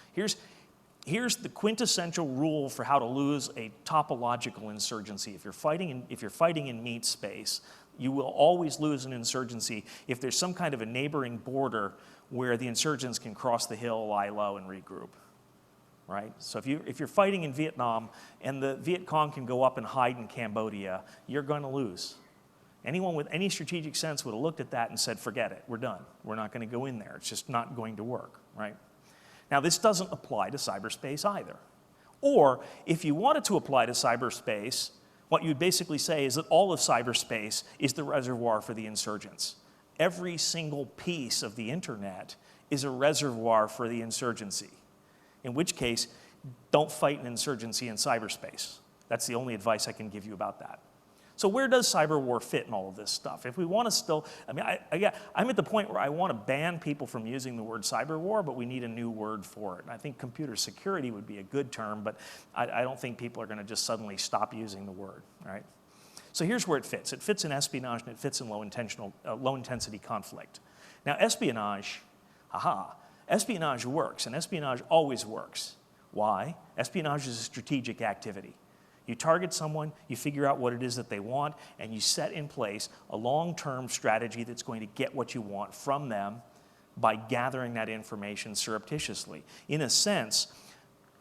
Here's the quintessential rule for how to lose a topological insurgency. If you're fighting in meat space, you will always lose an insurgency if there's some kind of a neighboring border where the insurgents can cross the hill, lie low, and regroup. Right? So if you're fighting in Vietnam and the Viet Cong can go up and hide in Cambodia, you're going to lose. Anyone with any strategic sense would have looked at that and said, forget it, we're done. We're not going to go in there. It's just not going to work, right? Now, this doesn't apply to cyberspace either. Or, if you wanted to apply to cyberspace, what you'd basically say is that all of cyberspace is the reservoir for the insurgents. Every single piece of the internet is a reservoir for the insurgency. In which case, don't fight an insurgency in cyberspace. That's the only advice I can give you about that. So where does cyber war fit in all of this stuff? If we want to still, I'm at the point where I want to ban people from using the word cyber war, but we need a new word for it. And I think computer security would be a good term, but I don't think people are going to just suddenly stop using the word, right? So here's where it fits. It fits in espionage and it fits in low intensity conflict. Now espionage, Espionage works, and espionage always works. Why? Espionage is a strategic activity. You target someone, you figure out what it is that they want, and you set in place a long-term strategy that's going to get what you want from them by gathering that information surreptitiously. In a sense,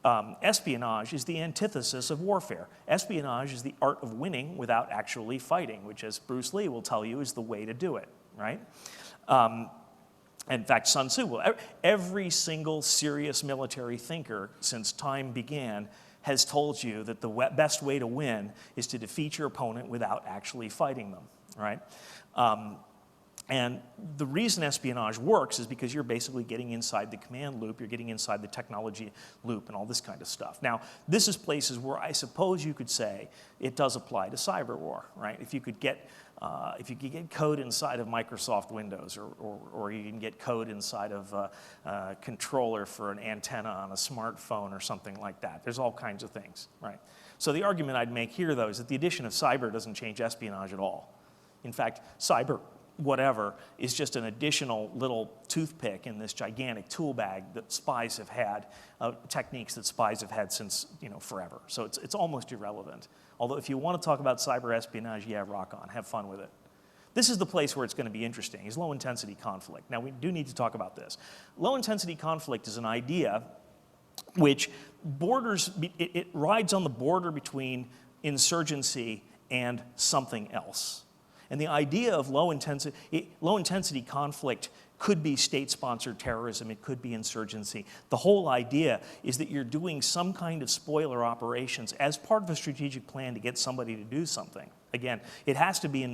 espionage is the antithesis of warfare. Espionage is the art of winning without actually fighting, which, as Bruce Lee will tell you, is the way to do it, right? In fact, Sun Tzu will. Every single serious military thinker since time began has told you that the best way to win is to defeat your opponent without actually fighting them, right? And the reason espionage works is because you're basically getting inside the command loop, you're getting inside the technology loop and all this kind of stuff. Now, this is places where I suppose you could say it does apply to cyber war, right? If you could get code inside of Microsoft Windows, or you can get code inside of a controller for an antenna on a smartphone or something like that. There's all kinds of things, right? So the argument I'd make here, though, is that the addition of cyber doesn't change espionage at all. In fact, cyber whatever is just an additional little toothpick in this gigantic tool bag that spies have had, techniques that spies have had since, forever. So it's almost irrelevant. Although if you want to talk about cyber espionage, yeah, rock on, have fun with it. This is the place where it's going to be interesting, is low-intensity conflict. Now, we do need to talk about this. Low-intensity conflict is an idea which it rides on the border between insurgency and something else. And the idea of low-intensity conflict could be state-sponsored terrorism, it could be insurgency. The whole idea is that you're doing some kind of spoiler operations as part of a strategic plan to get somebody to do something. Again, it has to be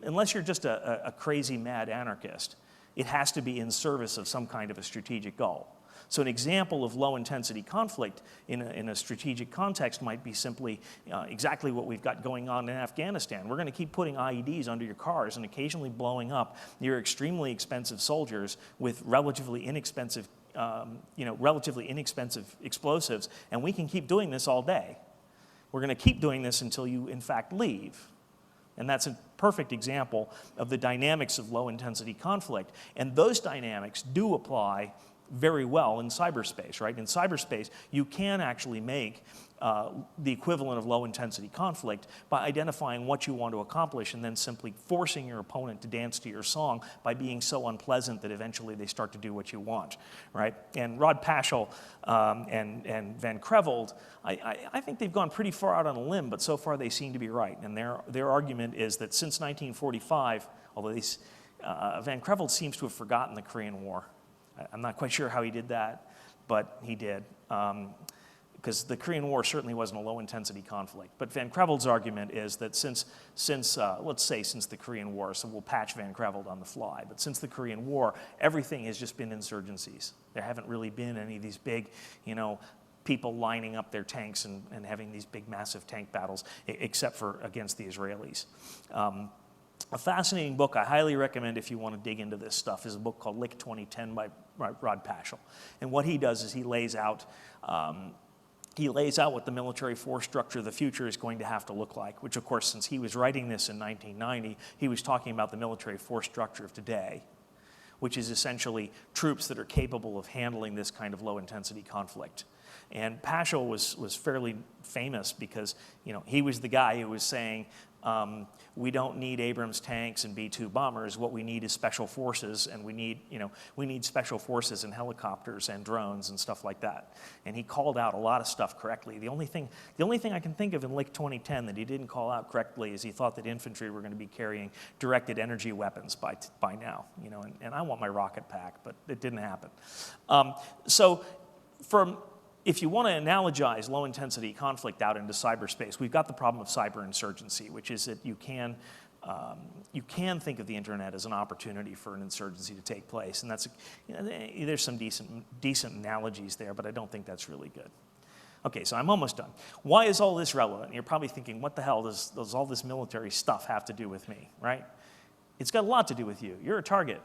unless you're just a crazy mad anarchist, it has to be in service of some kind of a strategic goal. So an example of low-intensity conflict in a strategic context might be simply exactly what we've got going on in Afghanistan. We're going to keep putting IEDs under your cars and occasionally blowing up your extremely expensive soldiers with relatively inexpensive explosives, and we can keep doing this all day. We're going to keep doing this until you, in fact, leave. And that's a perfect example of the dynamics of low-intensity conflict. And those dynamics do apply very well in cyberspace, right? In cyberspace, you can actually make the equivalent of low-intensity conflict by identifying what you want to accomplish and then simply forcing your opponent to dance to your song by being so unpleasant that eventually they start to do what you want, right? And Rod Paschal and Van Creveld, I think they've gone pretty far out on a limb, but so far they seem to be right. And their argument is that since 1945, although Van Creveld seems to have forgotten the Korean War. I'm not quite sure how he did that, but he did. Because the Korean War certainly wasn't a low-intensity conflict. But Van Creveld's argument is that since the Korean War, so we'll patch Van Creveld on the fly, but since the Korean War, everything has just been insurgencies. There haven't really been any of these big, people lining up their tanks and having these big, massive tank battles, except for against the Israelis. A fascinating book I highly recommend if you want to dig into this stuff is a book called Lick 2010 by Rod Paschal. And what he does is he lays out what the military force structure of the future is going to have to look like, which, of course, since he was writing this in 1990, he was talking about the military force structure of today, which is essentially troops that are capable of handling this kind of low-intensity conflict. And Paschal was fairly famous because, he was the guy who was saying, we don't need Abrams tanks and B-2 bombers. What we need is special forces, and we need special forces and helicopters and drones and stuff like that. And he called out a lot of stuff correctly. The only thing I can think of in Lick 2010 that he didn't call out correctly is he thought that infantry were going to be carrying directed energy weapons by now. And I want my rocket pack, but it didn't happen. If you want to analogize low-intensity conflict out into cyberspace, we've got the problem of cyber insurgency, which is that you can think of the internet as an opportunity for an insurgency to take place, and that's there's some decent analogies there, but I don't think that's really good. Okay, so I'm almost done. Why is all this relevant? You're probably thinking, what the hell does all this military stuff have to do with me, right? It's got a lot to do with you. You're a target.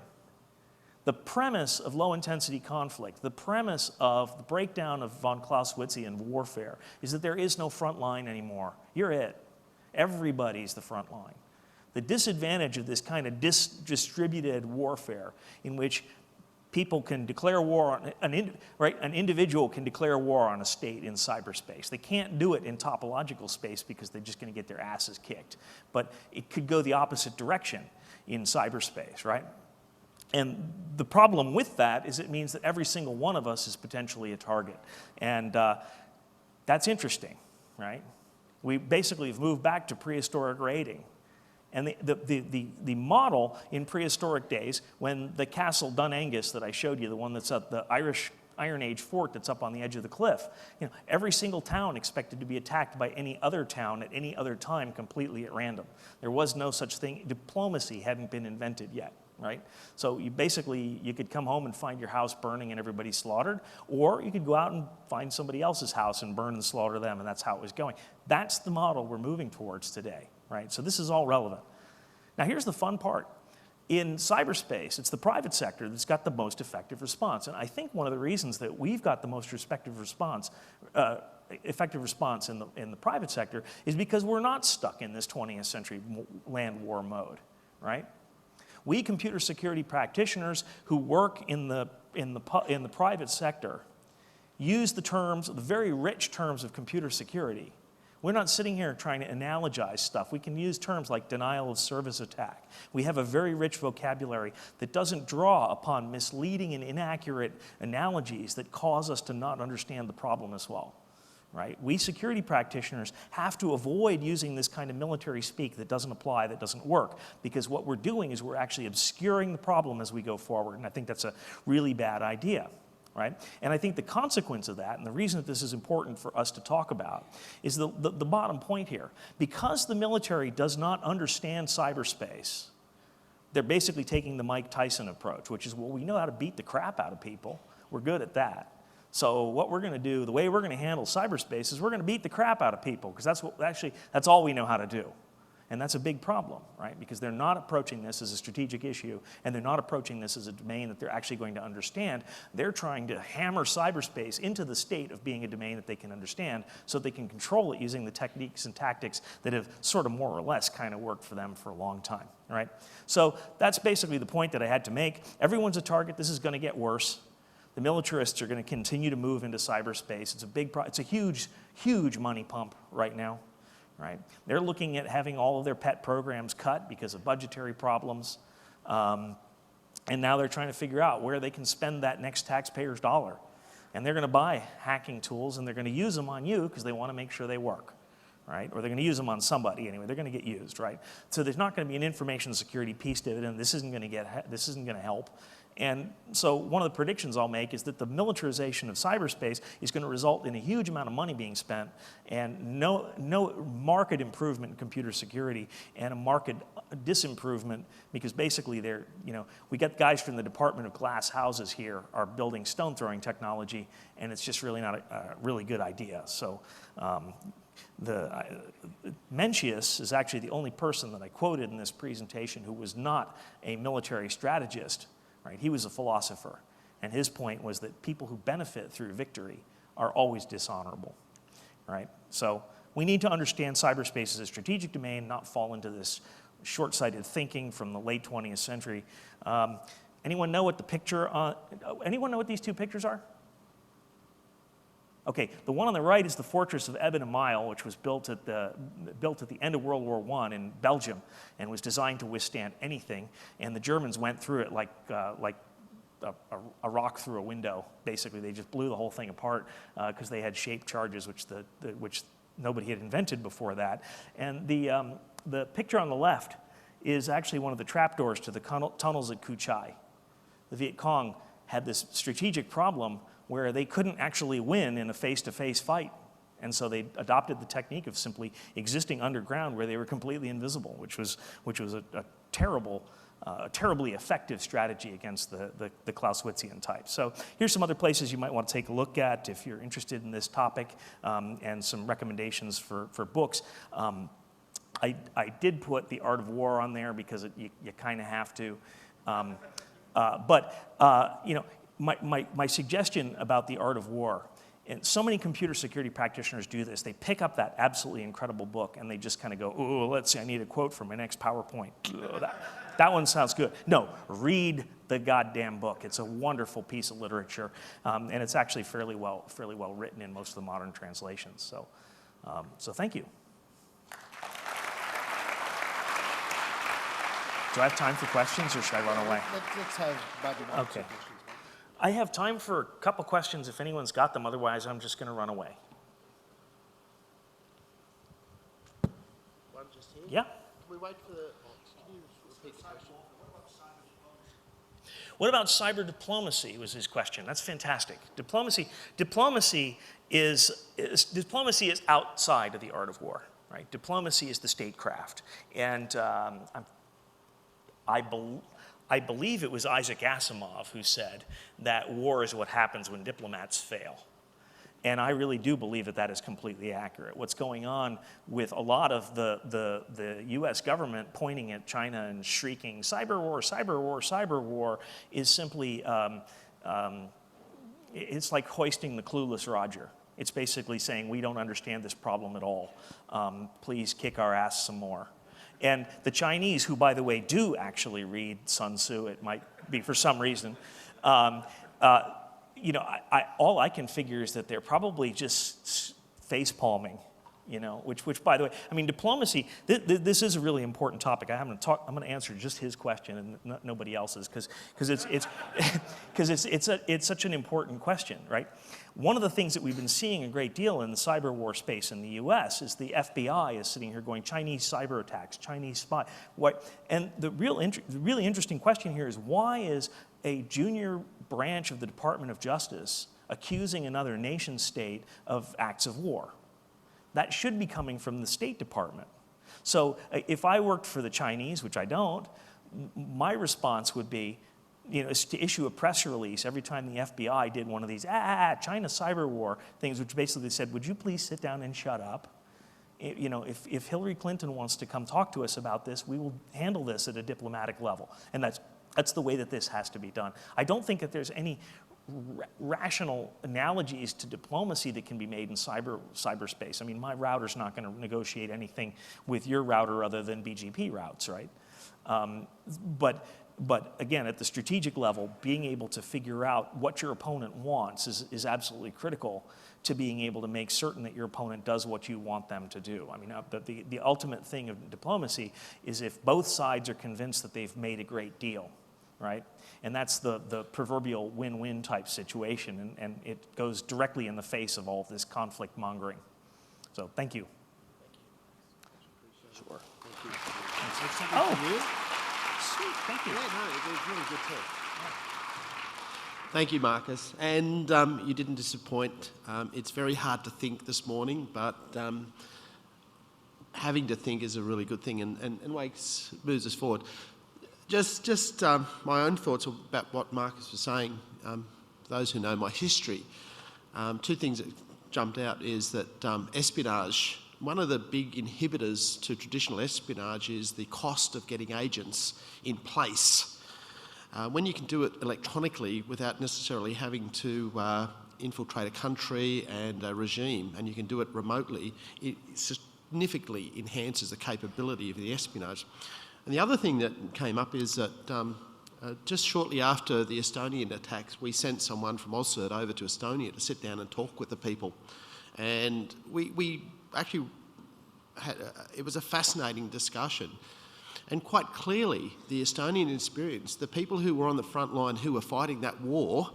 The premise of low-intensity conflict, the premise of the breakdown of von Clausewitzian warfare is that there is no front line anymore. You're it. Everybody's the front line. The disadvantage of this kind of distributed warfare in which people can declare war on an individual can declare war on a state in cyberspace. They can't do it in topological space because they're just going to get their asses kicked. But it could go the opposite direction in cyberspace, right? And the problem with that is it means that every single one of us is potentially a target. And that's interesting, right? We basically have moved back to prehistoric raiding. And the model in prehistoric days, when the Castle Dunangus that I showed you, the one that's at the Irish Iron Age fort that's up on the edge of the cliff, every single town expected to be attacked by any other town at any other time completely at random. There was no such thing. Diplomacy hadn't been invented yet, right? So you could come home and find your house burning and everybody slaughtered, or you could go out and find somebody else's house and burn and slaughter them, and that's how it was going. That's the model we're moving towards today. Right? So this is all relevant. Now here's the fun part. In cyberspace, it's the private sector that's got the most effective response. And I think one of the reasons that we've got the most effective response in the private sector is because we're not stuck in this 20th century land war mode, right? We computer security practitioners who work in the private sector use the very rich terms of computer security. We're not sitting here trying to analogize stuff. We can use terms like denial of service attack. We have a very rich vocabulary that doesn't draw upon misleading and inaccurate analogies that cause us to not understand the problem as well, right? We security practitioners have to avoid using this kind of military speak that doesn't apply, that doesn't work, because what we're doing is we're actually obscuring the problem as we go forward, and I think that's a really bad idea. Right? And I think the consequence of that, and the reason that this is important for us to talk about, is the bottom point here. Because the military does not understand cyberspace, they're basically taking the Mike Tyson approach, which is, well, we know how to beat the crap out of people. We're good at that. So what we're going to do, the way we're going to handle cyberspace is we're going to beat the crap out of people, because that's all we know how to do. And that's a big problem, right? Because they're not approaching this as a strategic issue, and they're not approaching this as a domain that they're actually going to understand. They're trying to hammer cyberspace into the state of being a domain that they can understand so they can control it using the techniques and tactics that have sort of more or less kind of worked for them for a long time, right? So that's basically the point that I had to make. Everyone's a target. This is going to get worse. The militarists are going to continue to move into cyberspace. It's a huge, huge money pump right now. Right? They're looking at having all of their pet programs cut because of budgetary problems. And now they're trying to figure out where they can spend that next taxpayer's dollar. And they're going to buy hacking tools, and they're going to use them on you because they want to make sure they work. Right? Or they're going to use them on somebody anyway. They're going to get used, right? So there's not going to be an information security peace dividend. This isn't going to help. And so one of the predictions I'll make is that the militarization of cyberspace is going to result in a huge amount of money being spent and no market improvement in computer security, and a market disimprovement, because basically we got guys from the Department of Glass Houses here are building stone throwing technology, and it's just really not a really good idea. So Mencius is actually the only person that I quoted in this presentation who was not a military strategist. Right? He was a philosopher, and his point was that people who benefit through victory are always dishonorable. Right? So we need to understand cyberspace as a strategic domain, not fall into this short-sighted thinking from the late 20th century. Anyone know what these two pictures are? Okay, the one on the right is the fortress of Eben-Emael, which was built at the end of World War I in Belgium, and was designed to withstand anything. And the Germans went through it like a rock through a window. Basically, they just blew the whole thing apart because they had shaped charges, which nobody had invented before that. And the picture on the left is actually one of the trapdoors to the tunnels at Cu Chi. The Viet Cong had this strategic problem where they couldn't actually win in a face-to-face fight. And so they adopted the technique of simply existing underground where they were completely invisible, which was a terribly effective strategy against the Clausewitzian type. So here's some other places you might want to take a look at if you're interested in this topic, and some recommendations for books. I did put The Art of War on there because you kind of have to. My suggestion about The Art of War, and so many computer security practitioners do this, they pick up that absolutely incredible book and they just kind of go, oh, let's see, I need a quote for my next PowerPoint. That one sounds good. No, read the goddamn book. It's a wonderful piece of literature, and it's actually fairly well written in most of the modern translations. So thank you. Do I have time for questions, or should I run away?
Let's have Bobby Marks.
Okay. I have time for a couple questions if anyone's got them. Otherwise, I'm just going to run away.
One just here.
Yeah.
Can we wait for the... Can you repeat the question?
What about cyber diplomacy was his question. That's fantastic. Diplomacy is outside of the art of war, right? Diplomacy is the statecraft. And I believe it was Isaac Asimov who said that war is what happens when diplomats fail. And I really do believe that that is completely accurate. What's going on with a lot of the US government pointing at China and shrieking, cyber war, cyber war, cyber war, is simply, it's like hoisting the clueless Roger. It's basically saying, we don't understand this problem at all. Please kick our ass some more. And the Chinese, who, by the way, do actually read Sun Tzu, it might be for some reason, you know, all I can figure is that they're probably just face-palming, you know, which, by the way, I mean, diplomacy, this is a really important topic. I'm going to answer just his question and nobody else's, because it's such an important question, right? One of the things that we've been seeing a great deal in the cyber war space in the US is the FBI is sitting here going, Chinese cyber attacks, Chinese spy. And the really interesting question here is, why is a junior branch of the Department of Justice accusing another nation state of acts of war? That should be coming from the State Department. So if I worked for the Chinese, which I don't, my response would be, you know, is to issue a press release every time the FBI did one of these China cyber war things, which basically said, would you please sit down and shut up? You know, if Hillary Clinton wants to come talk to us about this, we will handle this at a diplomatic level. And that's the way that this has to be done. I don't think that there's any rational analogies to diplomacy that can be made in cyberspace. I mean, my router's not going to negotiate anything with your router other than BGP routes, right? But again, at the strategic level, being able to figure out what your opponent wants is absolutely critical to being able to make certain that your opponent does what you want them to do. I mean, the ultimate thing of diplomacy is if both sides are convinced that they've made a great deal, right? And that's the proverbial win-win type situation, and it goes directly in the face of all of this conflict mongering. So thank you. Sure.
Thank you.
Oh, sweet, thank you.
Yeah, no, it was really good talk.
Thank you, Marcus. And you didn't disappoint. It's very hard to think this morning, but having to think is a really good thing and moves us forward. Just my own thoughts about what Marcus was saying. Those who know my history, two things that jumped out is that espionage, one of the big inhibitors to traditional espionage is the cost of getting agents in place. When you can do it electronically without necessarily having to infiltrate a country and a regime, and you can do it remotely, it significantly enhances the capability of the espionage. And the other thing that came up is that just shortly after the Estonian attacks, we sent someone from OSCERT over to Estonia to sit down and talk with the people. And we actually had, it was a fascinating discussion. And quite clearly, the Estonian experience, the people who were on the front line who were fighting that war,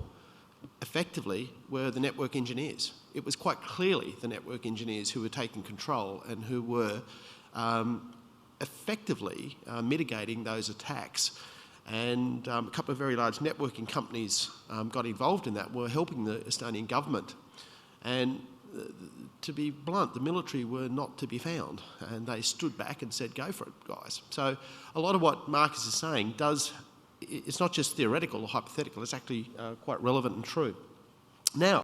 effectively were the network engineers. It was quite clearly the network engineers who were taking control and who were effectively mitigating those attacks. And a couple of very large networking companies got involved in that, were helping the Estonian government. And to be blunt, the military were not to be found, and they stood back and said, go for it, guys. So a lot of what Marcus is saying it's not just theoretical or hypothetical, it's actually quite relevant and true. Now,